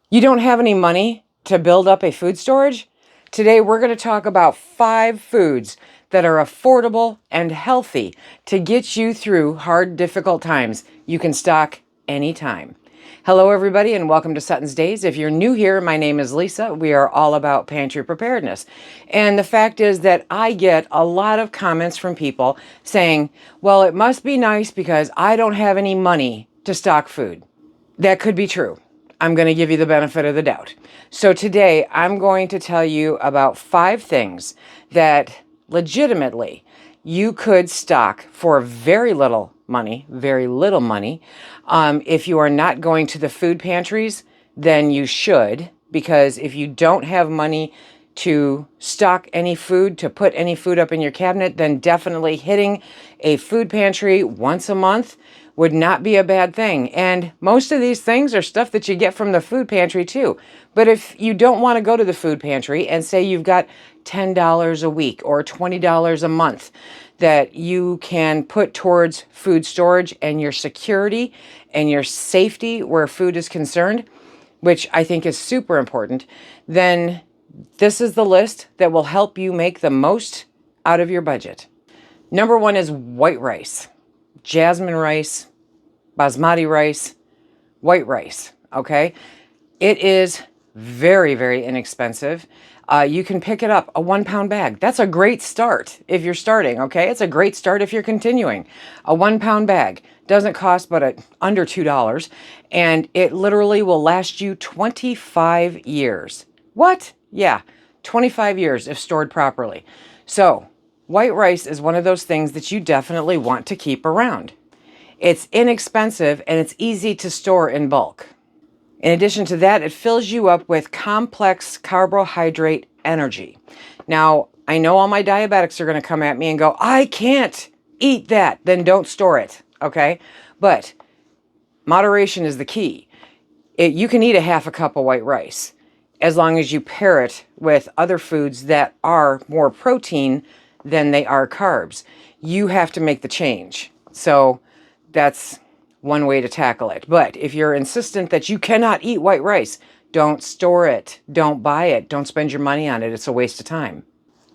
You don't have any money to build up a food storage? Today we're going to talk about 5 foods that are affordable and healthy to get you through hard, difficult times. You can stock anytime. Hello everybody and welcome to SuttonsDaze. If you're new here, my name is Lisa. We are all about pantry preparedness. And the fact is that I get a lot of comments from people saying, well, it must be nice because I don't have any money to stock food. That could be true. I'm going to give you the benefit of the doubt. So today I'm going to tell you about 5 things that legitimately you could stock for very little money. If you are not going to the food pantries, then you should, because if you don't have money to stock any food, to put any food up in your cabinet, then definitely hitting a food pantry once a month would not be a bad thing. And most of these things are stuff that you get from the food pantry too. But if you don't want to go to the food pantry and say you've got $10 a week or $20 a month that you can put towards food storage and your security and your safety where food is concerned, which I think is super important, then this is the list that will help you make the most out of your budget. Number 1 is white rice. Jasmine rice, basmati rice, white rice, okay? It is very, very inexpensive. You can pick it up, a 1-pound bag. That's a great start if you're starting, okay? It's a great start if you're continuing. A 1-pound bag doesn't cost but under $2, and it literally will last you 25 years. What? Yeah, 25 years if stored properly. So, white rice is one of those things that you definitely want to keep around. It's inexpensive and it's easy to store in bulk. In addition to that, it fills you up with complex carbohydrate energy. Now, I know all my diabetics are going to come at me and go, I can't eat that. Then don't store it, okay? But moderation is the key. You can eat a half a cup of white rice as long as you pair it with other foods that are more protein than they are carbs. You have to make the change. So that's one way to tackle it. But if you're insistent that you cannot eat white rice, don't store it. Don't buy it. Don't spend your money on it. It's a waste of time.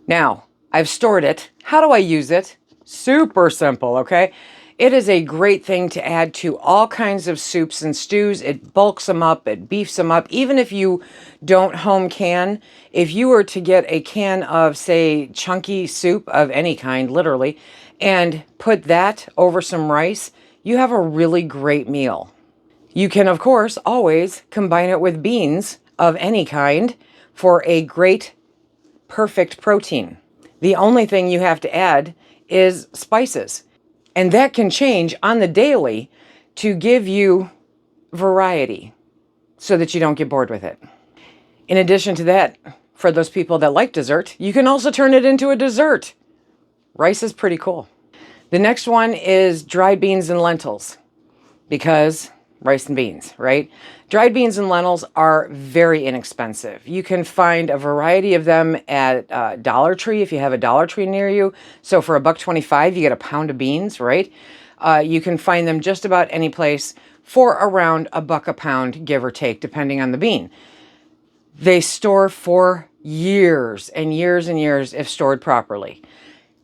Now, I've stored it. How do I use it? Super simple, okay? It is a great thing to add to all kinds of soups and stews. It bulks them up, it beefs them up. Even if you don't home can, if you were to get a can of, say, chunky soup of any kind, literally, and put that over some rice, you have a really great meal. You can, of course, always combine it with beans of any kind for a great, perfect protein. The only thing you have to add is spices. And that can change on the daily to give you variety so that you don't get bored with it. In addition to that, for those people that like dessert, you can also turn it into a dessert. Rice is pretty cool. The next one is dried beans and lentils, because rice and beans, right? Dried beans and lentils are very inexpensive. You can find a variety of them at Dollar Tree if you have a Dollar Tree near you. So for $1.25, you get a pound of beans, right? You can find them just about any place for around $1 a pound, give or take, depending on the bean. They store for years and years and years if stored properly.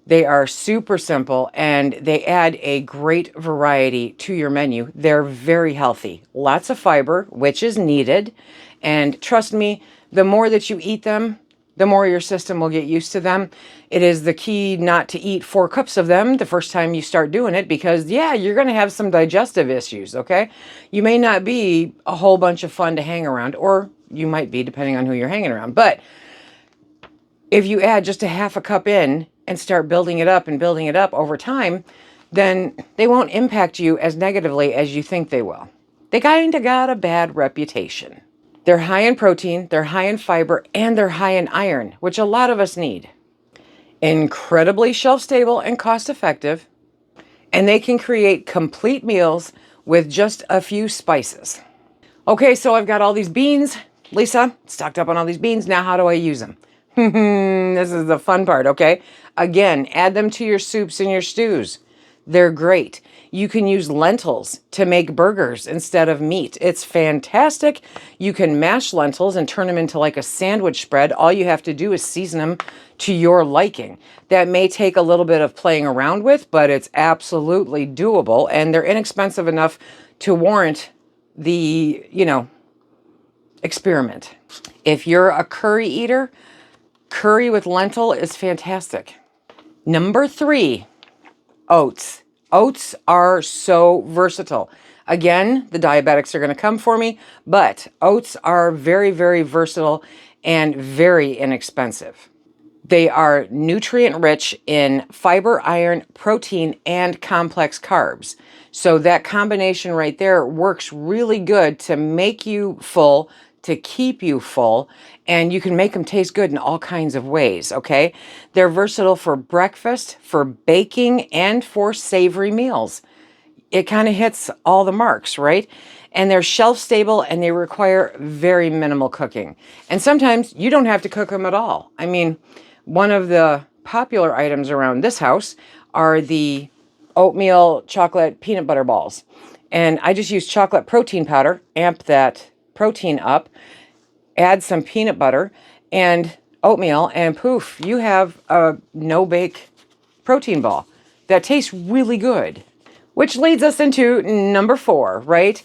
They are super simple and they add a great variety to your menu. They're very healthy. Lots of fiber, which is needed. And trust me, the more that you eat them, the more your system will get used to them. It is the key not to eat 4 cups of them the first time you start doing it because, yeah, you're going to have some digestive issues, okay? You may not be a whole bunch of fun to hang around, or you might be depending on who you're hanging around. But if you add just a half a cup in and start building it up over time, then they won't impact you as negatively as you think they will. They kind of got a bad reputation. They're high in protein, they're high in fiber, and they're high in iron, which a lot of us need. Incredibly shelf-stable and cost-effective, and they can create complete meals with just a few spices. Okay, so I've got all these beans. Lisa, stocked up on all these beans. Now how do I use them? This is the fun part, okay? Again, add them to your soups and your stews. They're great. You can use lentils to make burgers instead of meat. It's fantastic. You can mash lentils and turn them into like a sandwich spread. All you have to do is season them to your liking. That may take a little bit of playing around with, but it's absolutely doable, and they're inexpensive enough to warrant the, experiment. If you're a curry eater, curry with lentil is fantastic. Number 3, oats. Oats are so versatile. Again, the diabetics are going to come for me, but oats are very, very versatile and very inexpensive. They are nutrient rich in fiber, iron, protein, and complex carbs. So that combination right there works really good to make you full, to keep you full, and you can make them taste good in all kinds of ways, okay? They're versatile for breakfast, for baking, and for savory meals. It kind of hits all the marks, right? And they're shelf stable and they require very minimal cooking. And sometimes you don't have to cook them at all. I mean, one of the popular items around this house are the oatmeal chocolate peanut butter balls. And I just use chocolate protein powder, amp that protein up, add some peanut butter and oatmeal, and poof, you have a no-bake protein ball that tastes really good. Which leads us into number 4, right?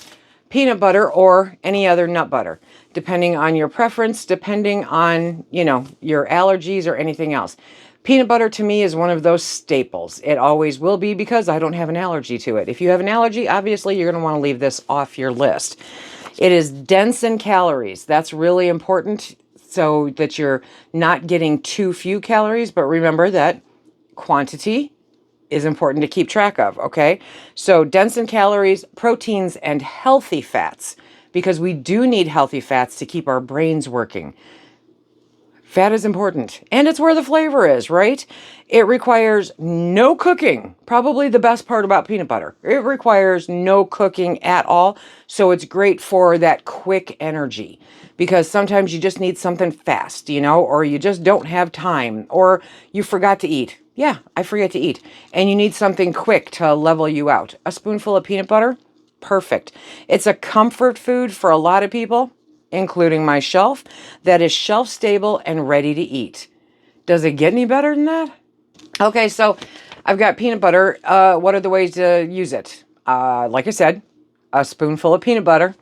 Peanut butter or any other nut butter, depending on your preference, depending on, your allergies or anything else. Peanut butter to me is one of those staples. It always will be because I don't have an allergy to it. If you have an allergy, obviously you're going to want to leave this off your list. It is dense in calories. That's really important so that you're not getting too few calories, but remember that quantity is important to keep track of, okay? So dense in calories, proteins, and healthy fats, because we do need healthy fats to keep our brains working. Fat is important, and it's where the flavor is, right? It requires no cooking. Probably the best part about peanut butter. It requires no cooking at all, so it's great for that quick energy, because sometimes you just need something fast, or you just don't have time, or you forgot to eat. Yeah, I forget to eat. And you need something quick to level you out. A spoonful of peanut butter, perfect. It's a comfort food for a lot of people, including myself, that is shelf stable and ready to eat. Does it get any better than that? Okay, so I've got peanut butter. What are the ways to use it? Like I said, a spoonful of peanut butter.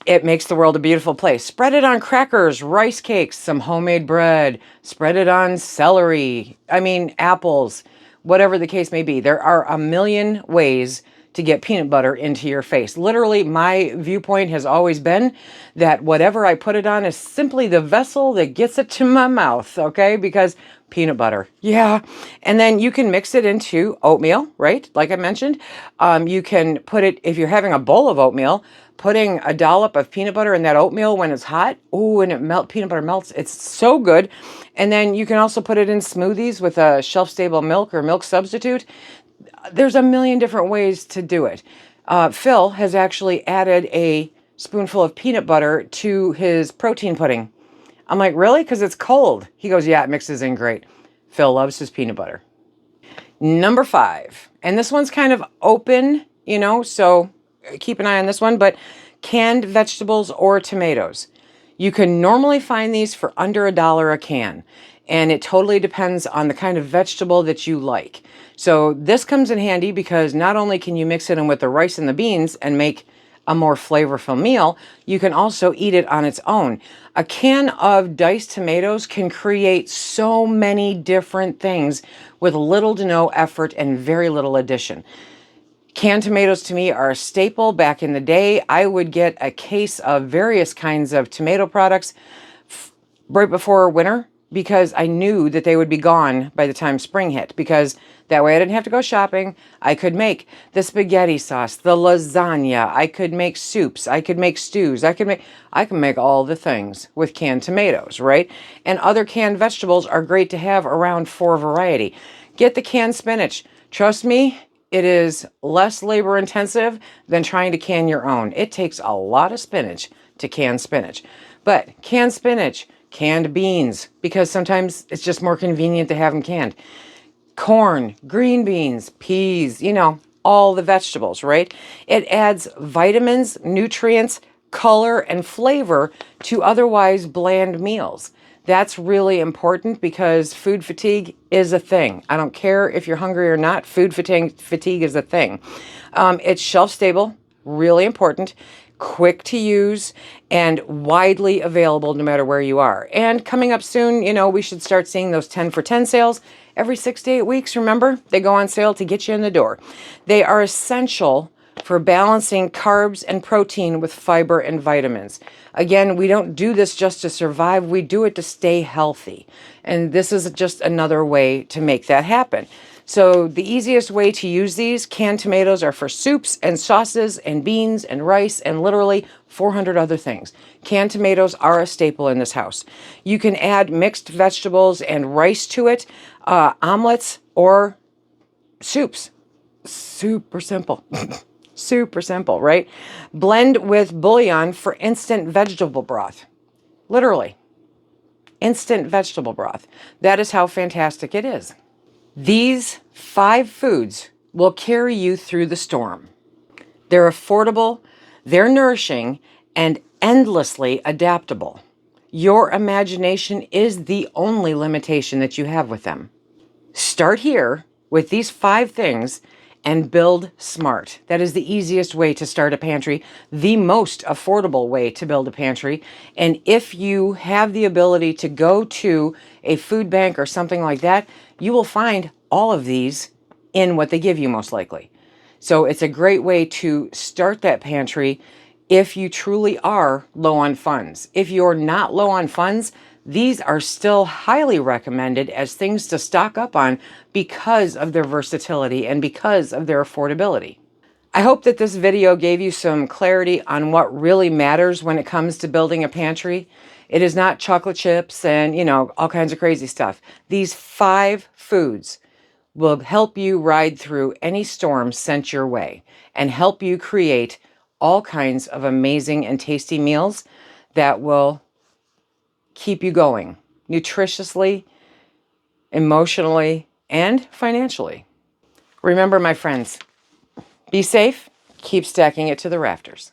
It makes the world a beautiful place. Spread it on crackers, rice cakes, some homemade bread. Spread it on celery. Apples, whatever the case may be. There are a million ways to get peanut butter into your face. Literally, my viewpoint has always been that whatever I put it on is simply the vessel that gets it to my mouth, okay? Because peanut butter, yeah. And then you can mix it into oatmeal, right? Like I mentioned. You can put it, if you're having a bowl of oatmeal, putting a dollop of peanut butter in that oatmeal when it's hot. Ooh, and peanut butter melts. It's so good. And then you can also put it in smoothies with a shelf-stable milk or milk substitute. There's a million different ways to do it. Phil has actually added a spoonful of peanut butter to his protein pudding. I'm like, really? Because it's cold. He goes, yeah, it mixes in great. Phil loves his peanut butter. Number 5, and this one's kind of open, so keep an eye on this one, but canned vegetables or tomatoes. You can normally find these for under $1 a can, and it totally depends on the kind of vegetable that you like. So this comes in handy because not only can you mix it in with the rice and the beans and make a more flavorful meal, you can also eat it on its own. A can of diced tomatoes can create so many different things with little to no effort and very little addition. Canned tomatoes to me are a staple. Back in the day, I would get a case of various kinds of tomato products right before winter because I knew that they would be gone by the time spring hit, because that way I didn't have to go shopping. I could make the spaghetti sauce, the lasagna. I could make soups. I could make stews. I can make all the things with canned tomatoes, right? And other canned vegetables are great to have around for variety. Get the canned spinach. Trust me, it is less labor intensive than trying to can your own. It takes a lot of spinach to can spinach. But canned spinach, canned beans, because sometimes it's just more convenient to have them canned. Corn, green beans, peas, all the vegetables, right? It adds vitamins, nutrients, color, and flavor to otherwise bland meals. That's really important because food fatigue is a thing. I don't care if you're hungry or not, fatigue is a thing. It's shelf stable, really important, quick to use, and widely available no matter where you are. And coming up soon, we should start seeing those 10 for 10 sales every 6 to 8 weeks. Remember, they go on sale to get you in the door. They are essential for balancing carbs and protein with fiber and vitamins. Again, we don't do this just to survive. We do it to stay healthy. And this is just another way to make that happen. So the easiest way to use these canned tomatoes are for soups and sauces and beans and rice and literally 400 other things. Canned tomatoes are a staple in this house. You can add mixed vegetables and rice to it, omelets or soups. Super simple. Super simple, right? Blend with bouillon for instant vegetable broth. Literally, instant vegetable broth. That is how fantastic it is. These 5 foods will carry you through the storm. They're affordable, they're nourishing, and endlessly adaptable. Your imagination is the only limitation that you have with them. Start here with these 5 things and build smart. That is the easiest way to start a pantry, the most affordable way to build a pantry. And if you have the ability to go to a food bank or something like that, you will find all of these in what they give you most likely. So it's a great way to start that pantry if you truly are low on funds. If you're not low on funds, these are still highly recommended as things to stock up on because of their versatility and because of their affordability. I hope that this video gave you some clarity on what really matters when it comes to building a pantry. It is not chocolate chips and, all kinds of crazy stuff. These 5 foods will help you ride through any storm sent your way and help you create all kinds of amazing and tasty meals that will keep you going nutritiously, emotionally, and financially. Remember, my friends, be safe, keep stacking it to the rafters.